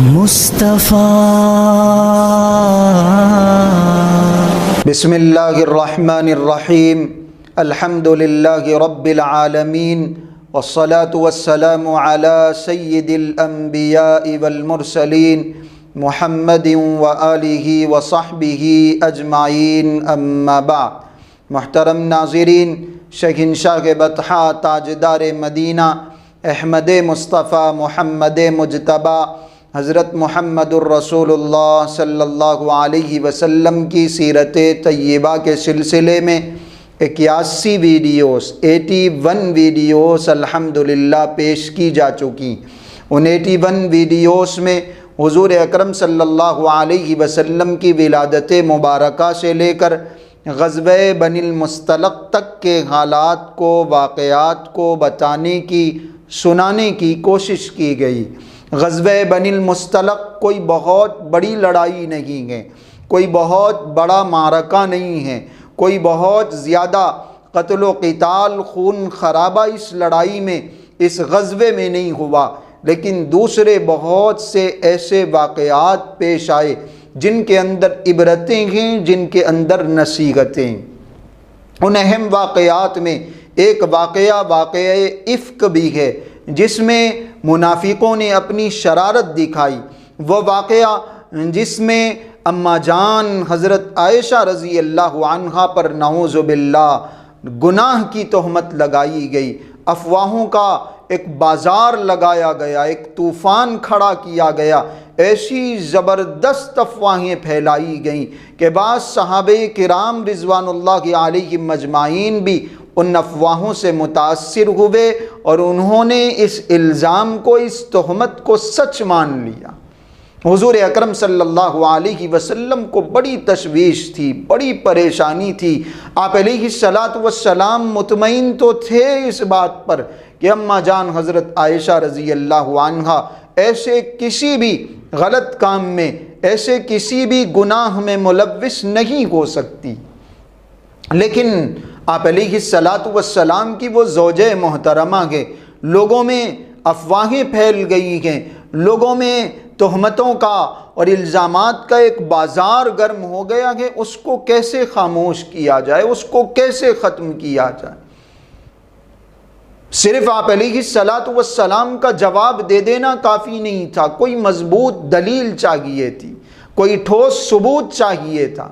مصطفیٰ۔ بسم اللہ الرحمن الرحیم، الحمد للہ رب العالمین، والصلاة والسلام علی سید الانبیاء والمرسلین، محمد وآلہ وصحبہ اجمعین، اما بعد۔ محترم ناظرین، شہنشاہ بطحا، تاجدار مدینہ، احمد مصطفیٰ محمد مجتبی حضرت محمد الرسول اللہ صلی اللہ علیہ وسلم کی سیرت طیبہ کے سلسلے میں 81 ویڈیوز 81 ویڈیوز الحمدللہ پیش کی جا چکی۔ ان 81 ویڈیوز میں حضور اکرم صلی اللہ علیہ وسلم کی ولادت مبارکہ سے لے کر غزوہ بنی المصطلق تک کے حالات کو، واقعات کو بتانے کی، سنانے کی کوشش کی گئی۔ غزوہ بنی المصطلق کوئی بہت بڑی لڑائی نہیں ہے، کوئی بہت بڑا معرکہ نہیں ہے، کوئی بہت زیادہ قتل و قتال، خون خرابہ اس لڑائی میں، اس غزوے میں نہیں ہوا، لیکن دوسرے بہت سے ایسے واقعات پیش آئے جن کے اندر عبرتیں ہیں، جن کے اندر نصیحتیں۔ ان اہم واقعات میں ایک واقعہ افک بھی ہے، جس میں منافقوں نے اپنی شرارت دکھائی۔ وہ واقعہ جس میں اماں جان حضرت عائشہ رضی اللہ عنہا پر نعوذ باللہ گناہ کی تہمت لگائی گئی، افواہوں کا ایک بازار لگایا گیا، ایک طوفان کھڑا کیا گیا، ایسی زبردست افواہیں پھیلائی گئیں کہ بعض صحابہ کرام رضوان اللہ علیہم اجمعین بھی ان افواہوں سے متاثر ہوئے اور انہوں نے اس الزام کو، اس تہمت کو سچ مان لیا۔ حضور اکرم صلی اللہ علیہ وسلم کو بڑی تشویش تھی، بڑی پریشانی تھی۔ آپ علیہ السلام مطمئن تو تھے اس بات پر کہ اماں جان حضرت عائشہ رضی اللہ عنہا ایسے کسی بھی غلط کام میں، ایسے کسی بھی گناہ میں ملوث نہیں ہو سکتی، لیکن آپ علیہ السلام کی وہ زوجہ محترمہ ہے، لوگوں میں افواہیں پھیل گئی ہیں، لوگوں میں تہمتوں کا اور الزامات کا ایک بازار گرم ہو گیا ہے، اس کو کیسے خاموش کیا جائے، اس کو کیسے ختم کیا جائے۔ صرف آپ علیہ السلام کا جواب دے دینا کافی نہیں تھا، کوئی مضبوط دلیل چاہیے تھی، کوئی ٹھوس ثبوت چاہیے تھا۔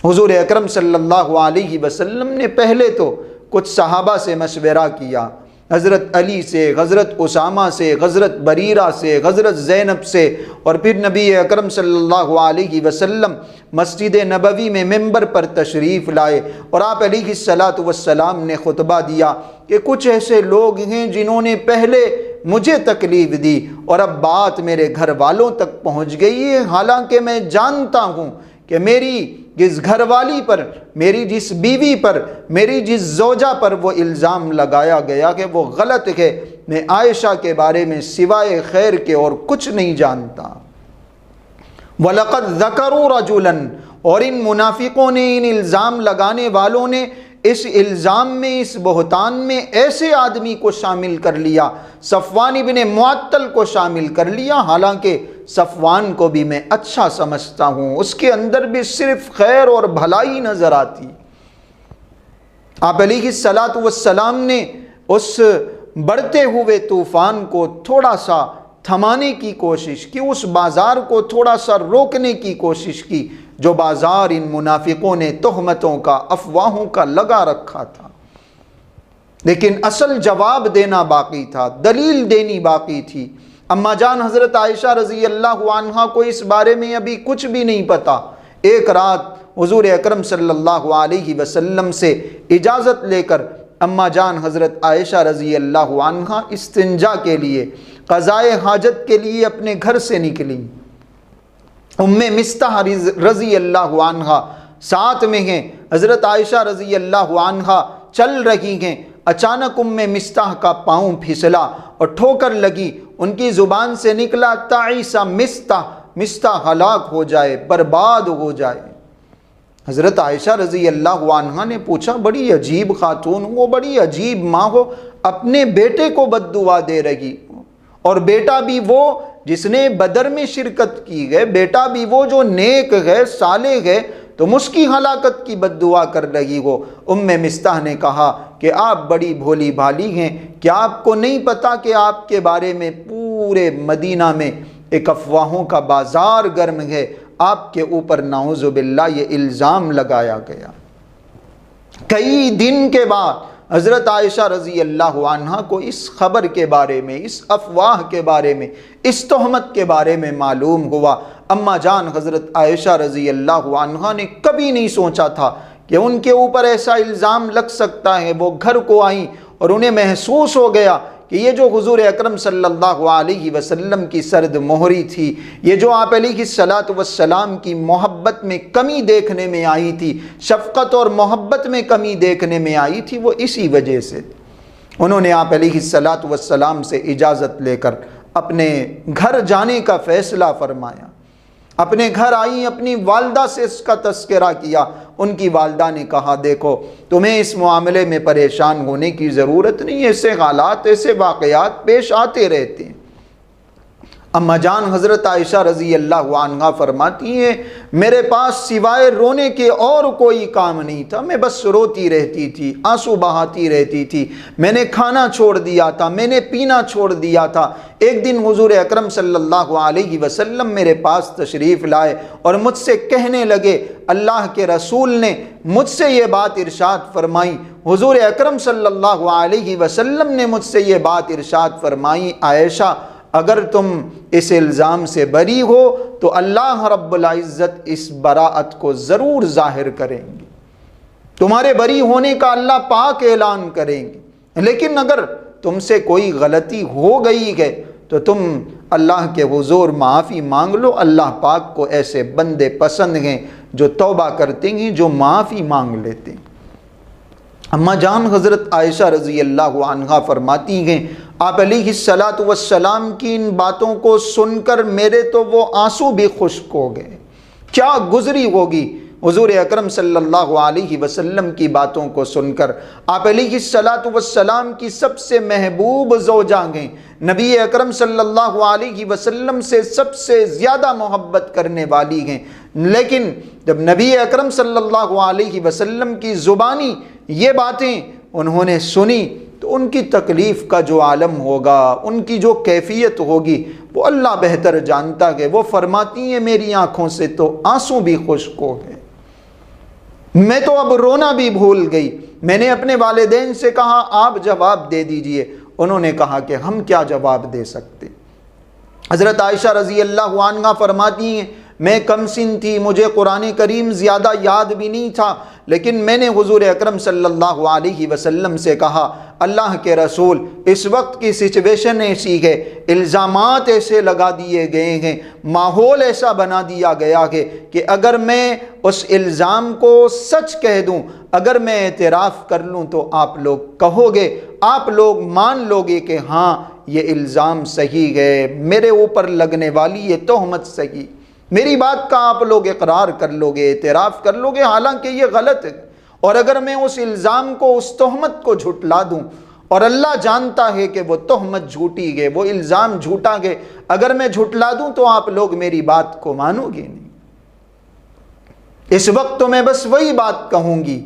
حضور اکرم صلی اللہ علیہ وسلم نے پہلے تو کچھ صحابہ سے مشورہ کیا، حضرت علی سے، حضرت اسامہ سے، حضرت بریرہ سے، حضرت زینب سے، اور پھر نبی اکرم صلی اللہ علیہ وسلم مسجد نبوی میں ممبر پر تشریف لائے اور آپ علیہ السلام نے خطبہ دیا کہ کچھ ایسے لوگ ہیں جنہوں نے پہلے مجھے تکلیف دی اور اب بات میرے گھر والوں تک پہنچ گئی ہے، حالانکہ میں جانتا ہوں کہ میری جس گھر والی پر، میری جس بیوی پر، میری جس زوجہ پر وہ الزام لگایا گیا کہ وہ غلط ہے، میں عائشہ کے بارے میں سوائے خیر کے اور کچھ نہیں جانتا۔ وَلَقَدْ ذَكَرُوا رَجُلًا، اور ان منافقوں نے، ان الزام لگانے والوں نے اس الزام میں، اس بہتان میں ایسے آدمی کو شامل کر لیا، صفوان ابن معطل کو شامل کر لیا، حالانکہ صفوان کو بھی میں اچھا سمجھتا ہوں، اس کے اندر بھی صرف خیر اور بھلائی نظر آتی۔ آپ علیہ السلام نے اس بڑھتے ہوئے طوفان کو تھوڑا سا تھمانے کی کوشش کی، اس بازار کو تھوڑا سا روکنے کی کوشش کی جو بازار ان منافقوں نے تہمتوں کا، افواہوں کا لگا رکھا تھا، لیکن اصل جواب دینا باقی تھا، دلیل دینی باقی تھی۔ اماں جان حضرت عائشہ رضی اللہ عنہا کو اس بارے میں ابھی کچھ بھی نہیں پتا۔ ایک رات حضور اکرم صلی اللہ علیہ وسلم سے اجازت لے کر اماں جان حضرت عائشہ رضی اللہ عنہا استنجا کے لیے، قضائے حاجت کے لیے اپنے گھر سے نکلی۔ ام مستح رضی اللہ عنہا ساتھ میں ہیں، حضرت عائشہ رضی اللہ عنہا چل رہی ہیں، اچانک ام مستح کا پاؤں پھسلا اور ٹھوکر لگی، ان کی زبان سے نکلا تعیس مستح، مستح ہلاک ہو جائے، برباد ہو جائے۔ حضرت عائشہ رضی اللہ عنہا نے پوچھا، بڑی عجیب خاتون ہو، بڑی عجیب ماں ہو، اپنے بیٹے کو بد دعا دے رہی اور بیٹا بھی وہ جس نے بدر میں شرکت کی ہے، بیٹا بھی وہ جو نیک ہے، صالح ہے، تم اس کی ہلاکت کی بد دعا کر رہی ہو۔ مصطح نے کہا کہ آپ بڑی بھولی بھالی ہیں، کیا آپ کو نہیں پتا کہ آپ کے بارے میں پورے مدینہ میں ایک افواہوں کا بازار گرم ہے، آپ کے اوپر نعوذ باللہ یہ الزام لگایا گیا۔ کئی دن کے بعد حضرت عائشہ رضی اللہ عنہا کو اس خبر کے بارے میں، اس افواہ کے بارے میں، اس تہمت کے بارے میں معلوم ہوا۔ اماں جان حضرت عائشہ رضی اللہ عنہا نے کبھی نہیں سوچا تھا کہ ان کے اوپر ایسا الزام لگ سکتا ہے۔ وہ گھر کو آئیں اور انہیں محسوس ہو گیا کہ یہ جو حضور اکرم صلی اللہ علیہ وسلم کی سرد مہری تھی، یہ جو آپ علیہ الصلاۃ والسلام کی محبت میں کمی دیکھنے میں آئی تھی، شفقت اور محبت میں کمی دیکھنے میں آئی تھی، وہ اسی وجہ سے۔ انہوں نے آپ علیہ الصلاۃ والسلام سے اجازت لے کر اپنے گھر جانے کا فیصلہ فرمایا۔ اپنے گھر آئیں، اپنی والدہ سے اس کا تذکرہ کیا۔ ان کی والدہ نے کہا دیکھو تمہیں اس معاملے میں پریشان ہونے کی ضرورت نہیں، ایسے حالات، ایسے واقعات پیش آتے رہتے ہیں۔ اماں جان حضرت عائشہ رضی اللہ عنہا فرماتی ہیں میرے پاس سوائے رونے کے اور کوئی کام نہیں تھا، میں بس روتی رہتی تھی، آنسو بہاتی رہتی تھی، میں نے کھانا چھوڑ دیا تھا، میں نے پینا چھوڑ دیا تھا۔ ایک دن حضور اکرم صلی اللہ علیہ وسلم میرے پاس تشریف لائے اور مجھ سے کہنے لگے، اللہ کے رسول نے مجھ سے یہ بات ارشاد فرمائی، حضور اکرم صلی اللہ علیہ وسلم نے مجھ سے یہ بات ارشاد فرمائی، عائشہ اگر تم اس الزام سے بری ہو تو اللہ رب العزت اس براءت کو ضرور ظاہر کریں گے، تمہارے بری ہونے کا اللہ پاک اعلان کریں گے، لیکن اگر تم سے کوئی غلطی ہو گئی ہے تو تم اللہ کے حضور معافی مانگ لو، اللہ پاک کو ایسے بندے پسند ہیں جو توبہ کرتے ہیں، جو معافی مانگ لیتے ہیں۔ اماں جان حضرت عائشہ رضی اللہ عنہا فرماتی ہیں آپ علیہ الصلاۃ والسلام کی ان باتوں کو سن کر میرے تو وہ آنسو بھی خشک ہو گئے۔ کیا گزری ہوگی حضور اکرم صلی اللہ علیہ وسلم کی باتوں کو سن کر۔ آپ علیہ الصلاۃ والسلام کی سب سے محبوب زوجہ ہیں، نبی اکرم صلی اللہ علیہ وسلم سے سب سے زیادہ محبت کرنے والی ہیں، لیکن جب نبی اکرم صلی اللہ علیہ وسلم کی زبانی یہ باتیں انہوں نے سنی تو ان کی تکلیف کا جو عالم ہوگا، ان کی جو کیفیت ہوگی وہ اللہ بہتر جانتا ہے۔ وہ فرماتی ہیں میری آنکھوں سے تو آنسو بھی خشک ہو گئے، میں تو اب رونا بھی بھول گئی۔ میں نے اپنے والدین سے کہا آپ جواب دے دیجئے، انہوں نے کہا کہ ہم کیا جواب دے سکتے۔ حضرت عائشہ رضی اللہ عنہا فرماتی ہیں میں کم سن تھی، مجھے قرآن کریم زیادہ یاد بھی نہیں تھا، لیکن میں نے حضور اکرم صلی اللہ علیہ وسلم سے کہا اللہ کے رسول اس وقت کی سچویشن ایسی ہے، الزامات ایسے لگا دیے گئے ہیں، ماحول ایسا بنا دیا گیا ہے کہ اگر میں اس الزام کو سچ کہہ دوں، اگر میں اعتراف کر لوں تو آپ لوگ کہو گے، آپ لوگ مان لو گے کہ ہاں یہ الزام صحیح ہے، میرے اوپر لگنے والی یہ تہمت صحیح، میری بات کا آپ لوگ اقرار کر لو گے، اعتراف کر لو گے، حالانکہ یہ غلط ہے۔ اور اگر میں اس الزام کو، اس تہمت کو جھٹلا دوں، اور اللہ جانتا ہے کہ وہ تہمت جھوٹی ہے، وہ الزام جھوٹا ہے، اگر میں جھٹلا دوں تو آپ لوگ میری بات کو مانو گے نہیں۔ اس وقت تو میں بس وہی بات کہوں گی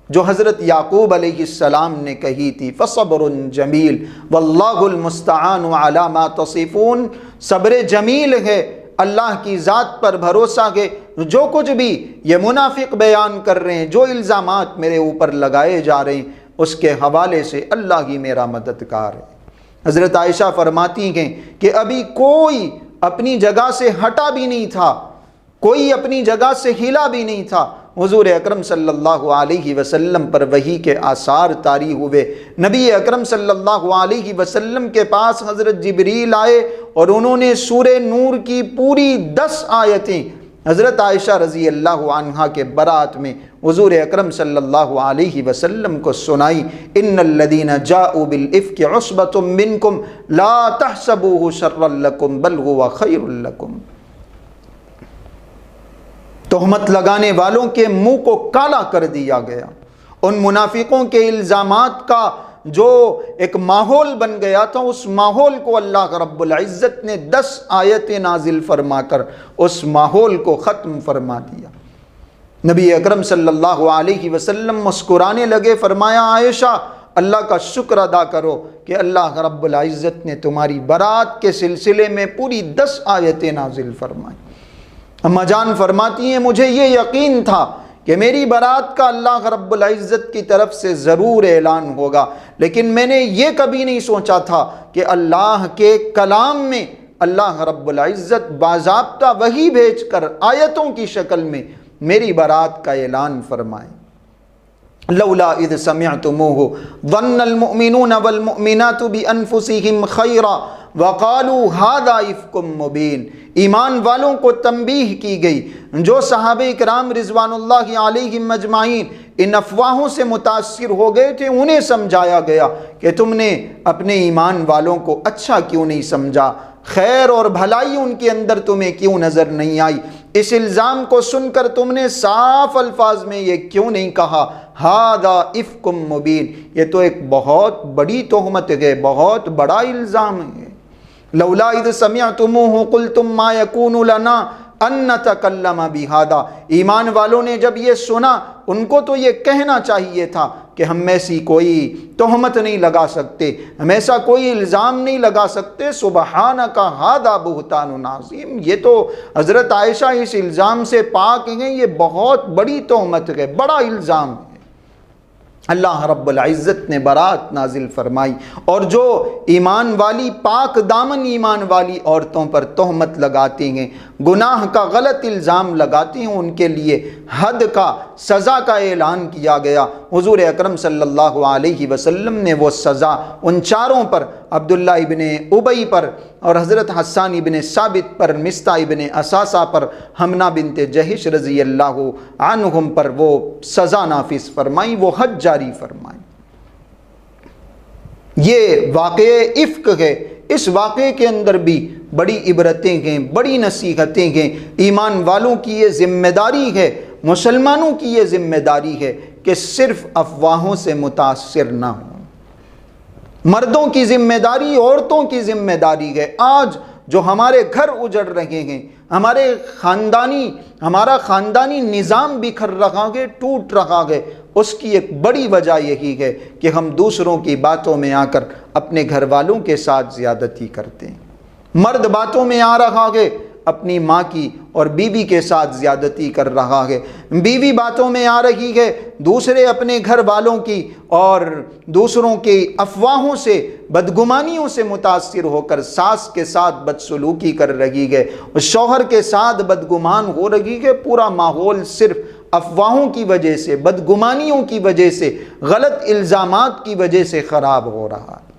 جو حضرت یعقوب علیہ السلام نے کہی تھی، فصبر جمیل واللہ المستعان علی ما تصفون، صبر جمیل ہے، اللہ کی ذات پر بھروسہ ہے، جو کچھ بھی یہ منافق بیان کر رہے ہیں، جو الزامات میرے اوپر لگائے جا رہے ہیں، اس کے حوالے سے اللہ ہی میرا مددگار ہے۔ حضرت عائشہ فرماتی ہیں کہ ابھی کوئی اپنی جگہ سے ہٹا بھی نہیں تھا، کوئی اپنی جگہ سے ہلا بھی نہیں تھا، حضور اکرم صلی اللہ علیہ وسلم پر وحی کے آثار طاری ہوئے۔ نبی اکرم صلی اللہ علیہ وسلم کے پاس حضرت جبریل آئے اور انہوں نے سورہ نور کی پوری 10 آیتیں حضرت عائشہ رضی اللہ عنہا کے برات میں حضور اکرم صلی اللہ علیہ وسلم کو سنائی۔ ان الذین جاؤوا بالافک عصبۃ منکم لا تحسبوه شرا لکم بل هو خیر لکم۔ تہمت لگانے والوں کے منہ کو کالا کر دیا گیا، ان منافقوں کے الزامات کا جو ایک ماحول بن گیا تھا، اس ماحول کو اللہ رب العزت نے 10 آیتیں نازل فرما کر اس ماحول کو ختم فرما دیا۔ نبی اکرم صلی اللہ علیہ وسلم مسکرانے لگے، فرمایا عائشہ اللہ کا شکر ادا کرو کہ اللہ رب العزت نے تمہاری برات کے سلسلے میں پوری 10 آیتیں نازل فرمائیں۔ اماں جان فرماتی ہیں مجھے یہ یقین تھا کہ میری برات کا اللہ رب العزت کی طرف سے ضرور اعلان ہوگا، لیکن میں نے یہ کبھی نہیں سوچا تھا کہ اللہ کے کلام میں اللہ رب العزت باضابطہ وحی بھیج کر آیتوں کی شکل میں میری برات کا اعلان فرمائے۔ لولا اذ سمعتموہ ظن المؤمنون والمؤمنات بانفسہم خیرا وقالوا ھذا افک مبین۔ ایمان والوں کو تنبیہ کی گئی، جو صحابہ کرام رضوان اللہ علیہم اجمعین ان افواہوں سے متاثر ہو گئے تھے، انہیں سمجھایا گیا کہ تم نے اپنے ایمان والوں کو اچھا کیوں نہیں سمجھا، خیر اور بھلائی ان کے اندر تمہیں کیوں نظر نہیں آئی، اس الزام کو سن کر تم نے صاف الفاظ میں یہ کیوں نہیں کہا ھذا افک مبین، یہ تو ایک بہت بڑی تہمت ہے، بہت بڑا الزام ہے۔ لولا اذ سمعتموہ قلتم ما یکون لنا ان نتکلم بہذا، ایمان والوں نے جب یہ سنا ان کو تو یہ کہنا چاہیے تھا کہ ہم ایسی کوئی تہمت نہیں لگا سکتے، ہم ایسا کوئی الزام نہیں لگا سکتے، سبحانک ھذا بہتان عظیم، یہ تو حضرت عائشہ اس الزام سے پاک ہیں، یہ بہت بڑی تہمت ہے، بڑا الزام ہے۔ اللہ رب العزت نے برات نازل فرمائی، اور جو ایمان والی پاک دامن ایمان والی عورتوں پر تہمت لگاتے ہیں، گناہ کا غلط الزام لگاتے ہیں، ان کے لیے حد کا سزا کا اعلان کیا گیا۔ حضور اکرم صلی اللہ علیہ وسلم نے وہ سزا ان چاروں پر، عبداللہ ابن ابی پر اور حضرت حسان ابن ثابت پر، مصطح ابن اساسہ پر، حمنہ بنت جہش رضی اللہ عنہم پر وہ سزا نافذ فرمائی، وہ حد جاری فرمائی۔ یہ واقعہ افک ہے، اس واقعے کے اندر بھی بڑی عبرتیں ہیں، بڑی نصیحتیں ہیں۔ ایمان والوں کی یہ ذمہ داری ہے، مسلمانوں کی یہ ذمہ داری ہے کہ صرف افواہوں سے متاثر نہ ہوں۔ مردوں کی ذمہ داری، عورتوں کی ذمہ داری ہے۔ آج جو ہمارے گھر اجڑ رہے ہیں، ہمارا خاندانی نظام بکھر رہا ہے، ٹوٹ رہا ہے، اس کی ایک بڑی وجہ یہی ہے کہ ہم دوسروں کی باتوں میں آ کر اپنے گھر والوں کے ساتھ زیادتی کرتے ہیں۔ مرد باتوں میں آ رہا ہے، اپنی ماں کی اور بیوی کے ساتھ زیادتی کر رہا ہے، بیوی باتوں میں آ رہی ہے، دوسرے اپنے گھر والوں کی اور دوسروں کی افواہوں سے، بدگمانیوں سے متاثر ہو کر ساس کے ساتھ بدسلوکی کر رہی ہے، شوہر کے ساتھ بدگمان ہو رہی ہے۔ پورا ماحول صرف افواہوں کی وجہ سے، بدگمانیوں کی وجہ سے، غلط الزامات کی وجہ سے خراب ہو رہا ہے۔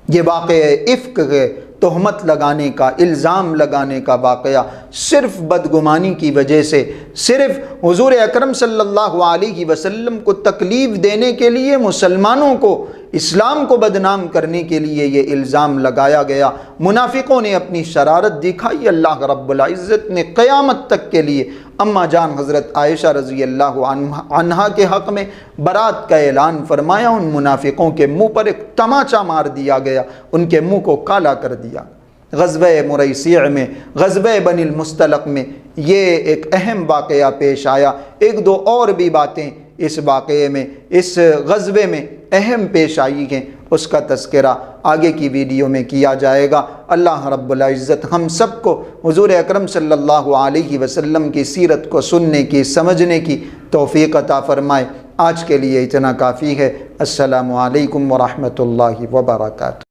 یہ واقعہ افک ہے، تہمت لگانے کا، الزام لگانے کا واقعہ، صرف بدگمانی کی وجہ سے، صرف حضور اکرم صلی اللہ علیہ وسلم کو تکلیف دینے کے لیے، مسلمانوں کو، اسلام کو بدنام کرنے کے لیے یہ الزام لگایا گیا۔ منافقوں نے اپنی شرارت دکھائی، اللہ رب العزت نے قیامت تک کے لیے اماں جان حضرت عائشہ رضی اللہ عنہا کے حق میں برات کا اعلان فرمایا۔ ان منافقوں کے منہ پر ایک تماچا مار دیا گیا، ان کے منہ کو کالا کر دیا۔ غزوہ مریسیع میں، غزوہ بنی المصطلق میں یہ ایک اہم واقعہ پیش آیا۔ ایک دو اور بھی باتیں اس واقعے میں، اس غزوے میں اہم پیش آئی ہیں، اس کا تذکرہ آگے کی ویڈیو میں کیا جائے گا۔ اللہ رب العزت ہم سب کو حضور اکرم صلی اللہ علیہ وسلم کی سیرت کو سننے کی، سمجھنے کی توفیق عطا فرمائے۔ آج کے لیے اتنا کافی ہے۔ السلام علیکم ورحمۃ اللہ وبرکاتہ۔